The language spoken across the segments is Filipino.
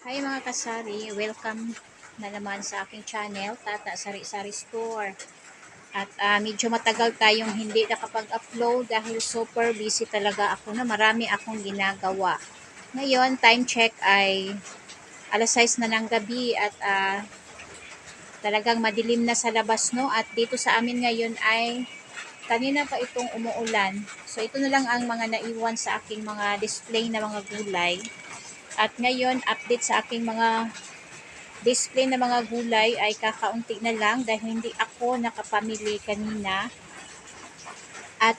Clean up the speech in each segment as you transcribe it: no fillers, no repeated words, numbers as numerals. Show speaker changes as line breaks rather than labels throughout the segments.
Hi mga kasari, welcome na naman sa aking channel, Tata Sari Sari Store. At medyo matagal tayong hindi nakapag-upload dahil super busy talaga ako na marami akong ginagawa. Ngayon, time check ay alas 6 na ng gabi at talagang madilim na sa labas, no? At dito sa amin ngayon ay kanina pa itong umuulan. So ito na lang ang mga naiwan sa aking mga display na mga gulay. At ngayon, update sa aking mga display na mga gulay ay kakaunti na lang dahil hindi ako nakapamili kanina. At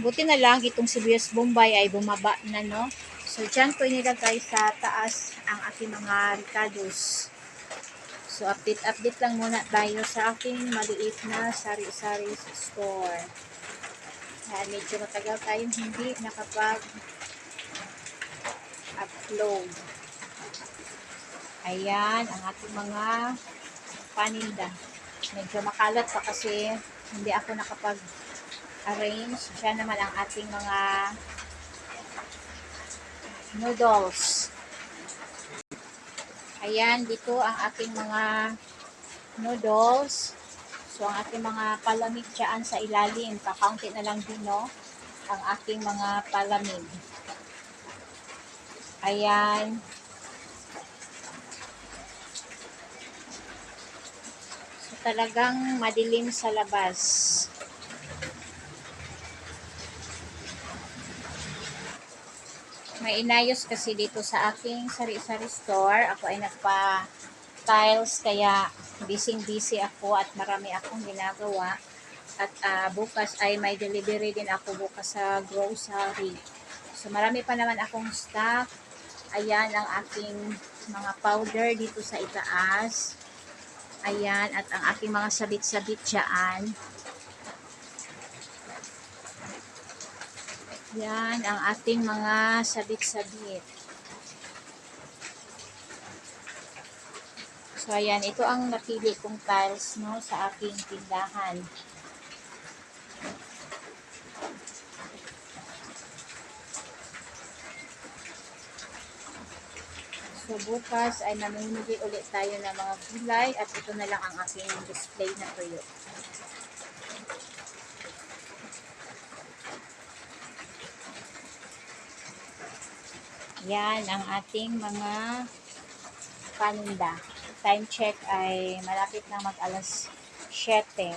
buti na lang itong sibuyas bombay ay bumaba na, no? So dyan ko inilagay sa taas ang aking mga ricados. So update lang muna tayo sa aking maliit na sari-sari store. Medyo matagal tayong hindi nakapag-upload. Ayan ang ating mga paninda. Medyo makalat pa kasi hindi ako nakapag-arrange. Siya naman ang ating mga noodles. Ayan, dito ang ating mga noodles. So, ang ating mga palamig dyan sa ilalim. Kakaunti na lang din, no? Ang ating mga palamig. Ayan. So, talagang madilim sa labas. May inayos kasi dito sa aking sari-sari store. Ako ay nagpa-tiles kaya busy ako at marami akong ginagawa. At bukas ay may delivery din ako bukas sa grocery. So marami pa naman akong stock. Ayan ang aking mga powder dito sa itaas. Ayan at ang aking mga sabit-sabit dyan. Yan ang ating mga sabit-sabit. So ayan, ito ang napili kong tiles, no, sa aking tindahan. So bukas ay mamimili ulit tayo ng mga gulay at ito na lang ang aking display na tuyo. Yan ang ating mga paninda. Time check ay malapit na mag alas 7.